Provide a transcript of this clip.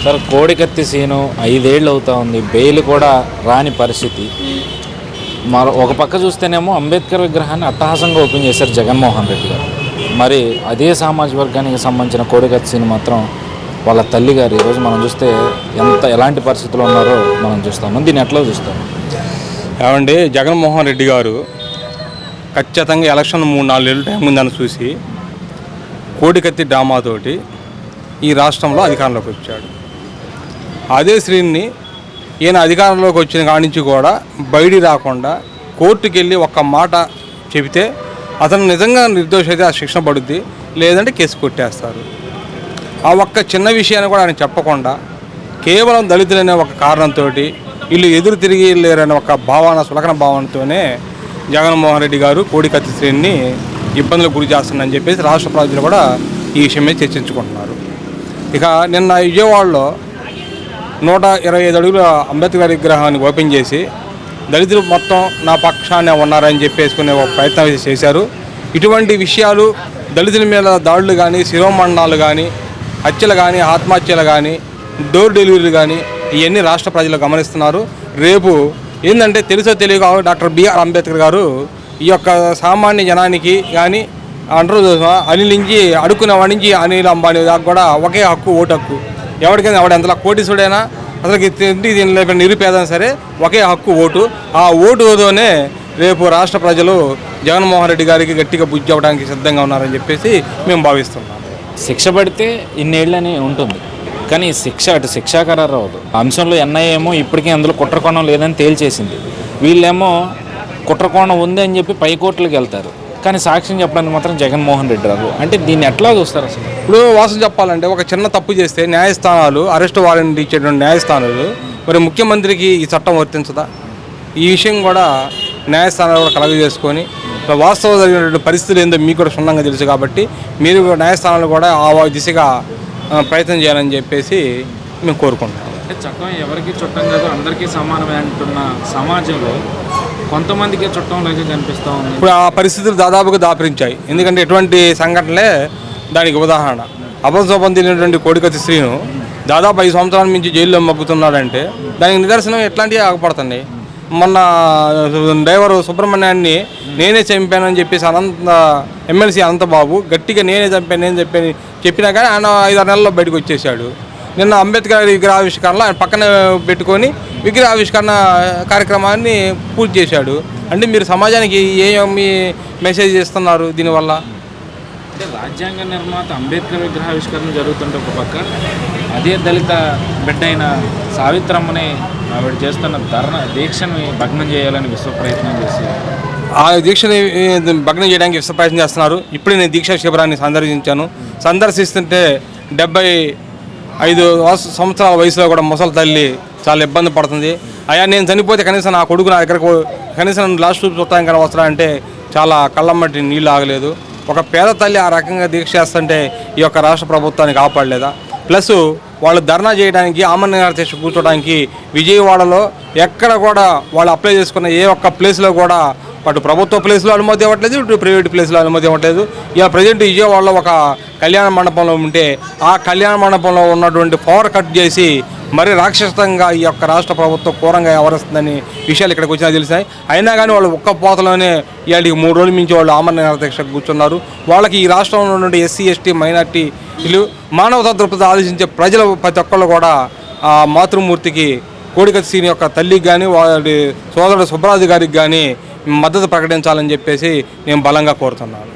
Sir కోడికత్తి scene 5 ఏళ్ళు అవుతా ఉంది, బెయిల్ కూడా రాని పరిస్థితి. మరో ఒక పక్క చూస్తేనేమో అంబేద్కర్ విగ్రహాన్ని అట్టహాసంగా ఓపెన్ చేశారు జగన్మోహన్ రెడ్డి గారు. మరి అదే సామాజిక వర్గానికి సంబంధించిన కోడికత్తి సీను మాత్రం వాళ్ళ తల్లి గారు ఈరోజు మనం చూస్తే ఎలాంటి పరిస్థితులు ఉన్నారో మనం చూస్తాము. దీన్ని ఎట్లా చూస్తాము? ఏమండి, జగన్మోహన్ రెడ్డి గారు ఖచ్చితంగా ఎలక్షన్ 3-4 ఏళ్ళు టైం ఉందని చూసి కోడికత్తి డ్రామాతోటి ఈ రాష్ట్రంలో అధికారంలోకి వచ్చాడు. అదే శ్రీని ఈయన అధికారంలోకి వచ్చిన కాడి నుంచి కూడా బయటికి రాకుండా కోర్టుకు వెళ్ళి ఒక్క మాట చెబితే అతను నిజంగా నిర్దోషి అయితే ఆ శిక్షణ పడుద్ది, లేదంటే కేసు కొట్టేస్తారు. ఆ ఒక్క చిన్న విషయాన్ని కూడా ఆయన చెప్పకుండా కేవలం దళితులనే ఒక కారణంతో వీళ్ళు ఎదురు తిరిగి లేరనే ఒక భావన, సులకన భావనతోనే జగన్మోహన్ రెడ్డి గారు కోడికత్తి శ్రేణిని ఇబ్బందులకు గురి చేస్తుందని చెప్పేసి రాష్ట్ర ప్రజలు కూడా ఈ విషయం మీద చర్చించుకుంటున్నారు. ఇక నిన్న విజయవాడలో 125 అడుగుల అంబేద్కర్ విగ్రహాన్ని ఓపెన్ చేసి దళితులు మొత్తం నా పక్షానే ఉన్నారని చెప్పేసుకునే ఒక ప్రయత్నం చేశారు. ఇటువంటి విషయాలు దళితుల మీద దాడులు కానీ, శిరోమండనాలు కానీ, హత్యలు కానీ, ఆత్మహత్యలు కానీ, డోర్ డెలివరీలు కానీ ఇవన్నీ రాష్ట్ర ప్రజలు గమనిస్తున్నారు. రేపు ఏంటంటే తెలుసో తెలియక డాక్టర్ బిఆర్ అంబేద్కర్ గారు ఈ యొక్క సామాన్య జనానికి కానీ అంటారు, అనిల్ నుంచి అడుక్కునే వాడి నుంచి అనిల్ అంబానీ దాకా కూడా ఒకే హక్కు, ఓటు హక్కు. ఎవరికైనా ఎవడు ఎంతలా కోటీసుడైనా అసలుకి తిండి దీనిలో నిరుపేదైనా సరే ఒకే హక్కు, ఓటు. ఆ ఓటుతోనే రేపు రాష్ట్ర ప్రజలు జగన్మోహన్ రెడ్డి గారికి గట్టిగా బుద్ధి అవ్వడానికి సిద్ధంగా ఉన్నారని చెప్పేసి మేము భావిస్తున్నాం. శిక్ష పడితే ఇన్నేళ్ళని ఉంటుంది, కానీ అటు శిక్షా ఖరారు అవ్వదు. అంశంలో ఎన్ఐఏ ఏమో ఇప్పటికీ అందులో కుట్రకోణం లేదని తేల్చేసింది. వీళ్ళేమో కుట్రకోణం ఉంది అని చెప్పి పై కోర్టులకు వెళ్తారు, కానీ సాక్ష్యం చెప్పడానికి మాత్రం జగన్మోహన్ రెడ్డి రాదు. అంటే దీన్ని ఎట్లా చూస్తారు అసలు? ఇప్పుడు వాస్తవం చెప్పాలంటే ఒక చిన్న తప్పు చేస్తే న్యాయస్థానాలు అరెస్ట్ వారెంట్ ఇచ్చేటువంటి న్యాయస్థానాలు మరి ముఖ్యమంత్రికి ఈ చట్టం వర్తించదా? ఈ విషయం కూడా న్యాయస్థానాలు కూడా కలగజేసుకొని వాస్తవం జరిగినటువంటి పరిస్థితులు ఏందో మీకు కూడా క్షుణ్ణంగా తెలుసు కాబట్టి మీరు న్యాయస్థానాలు కూడా ఆ దిశగా ప్రయత్నం చేయాలని చెప్పేసి మేము కోరుకుంటున్నాం. అంటే చట్టం ఎవరికి చుట్టం కాదు, అందరికీ సమానమే అంటున్న సమాజంలో కొంతమందికి చుట్టంలాగా కనిపిస్తూ ఉంది. ఇప్పుడు ఆ పరిస్థితులు దాదాపుగా దాపరించాయి. ఎందుకంటే ఎటువంటి సంఘటనలే దానికి ఉదాహరణ. అబద్ధం తినేటువంటి కోడికత్తి శ్రీను దాదాపు 5 సంవత్సరాల నుంచి జైల్లో మగ్గుతున్నాడంటే దానికి నిదర్శనం ఎట్లాంటివి ఆగపడుతుంది. మొన్న డ్రైవరు సుబ్రహ్మణ్యాన్ని నేనే చంపానని చెప్పేసి ఎమ్మెల్సీ అనంతబాబు గట్టిగా నేనే చెప్పినా కానీ ఆయన 5-6 నెలల్లో బయటకు వచ్చేసాడు. నిన్న అంబేద్కర్ విగ్రహావిష్కరణలో ఆయన పక్కన పెట్టుకొని విగ్రహావిష్కరణ కార్యక్రమాన్ని పూర్తి చేశాడు. అంటే మీరు సమాజానికి ఏమి మెసేజ్ ఇస్తున్నారు దీనివల్ల? అంటే రాజ్యాంగ నిర్మాత అంబేద్కర్ విగ్రహావిష్కరణ జరుగుతుంటే ఒక పక్క అదే దళిత బిడ్డ అయిన సావిత్రమ్మని ఆవిడ చేస్తున్న దీక్షని భగ్నం చేయాలని విశ్వ ప్రయత్నం చేసి ఆ దీక్షని భగ్నం చేయడానికి విశ్వ ప్రయత్నం చేస్తున్నారు. ఇప్పుడే నేను దీక్షా శిబిరాన్ని సందర్శిస్తుంటే 75 సంవత్సరాల వయసులో కూడా ముసలి తల్లి చాలా ఇబ్బంది పడుతుంది. అయ్యా నేను చనిపోతే కనీసం నా కొడుకు నా దగ్గరకు కనీసం లాస్ట్ చూపు చూడటానికి వస్తాడంటే చాలా కళ్ళమ్మటి నీళ్ళు ఆగలేదు. ఒక పేద తల్లి ఆ రకంగా దీక్ష చేస్తుంటే ఈ యొక్క రాష్ట్ర ప్రభుత్వాన్ని కాపాడలేదా? ప్లస్ వాళ్ళు ధర్నా చేయడానికి ఆమరణ దీక్ష కూర్చోడానికి విజయవాడలో ఎక్కడ కూడా వాళ్ళు అప్లై చేసుకున్న ఏ ఒక్క ప్లేస్లో కూడా అటు ప్రభుత్వ ప్లేస్లో అనుమతి ఇవ్వట్లేదు, ఇటు ప్రైవేట్ ప్లేస్లో అనుమతి ఇవ్వట్లేదు. ఇలా ప్రజెంట్ విజయవాడలో ఒక కళ్యాణ మండపంలో ఉంటే ఆ కళ్యాణ మండపంలో ఉన్నటువంటి పవర్ కట్ చేసి మరీ రాక్షసంగా ఈ యొక్క రాష్ట్ర ప్రభుత్వం ఘోరంగా వ్యవహరిస్తుందని విషయాలు ఇక్కడికి వచ్చినా తెలిసాయి. అయినా కానీ వాళ్ళు ఒక్క పోతలోనే ఇవాళకి 3 రోజుల మించి వాళ్ళు ఆమరణ దీక్షకు కూర్చున్నారు. వాళ్ళకి ఈ రాష్ట్రంలో ఉన్నటువంటి ఎస్సీ, ఎస్టీ, మైనార్టీలు మానవతా దృక్పథం ఆలోచించే ప్రజలు ప్రతి ఒక్కళ్ళు కూడా ఆ మాతృమూర్తికి కోడికత్తి శ్రీని యొక్క తల్లికి కానీ వారి సోదరుడు సుబ్బరాజు గారికి కానీ మద్దతు ప్రకటించాలని చెప్పేసి నేను బలంగా కోరుతున్నాను.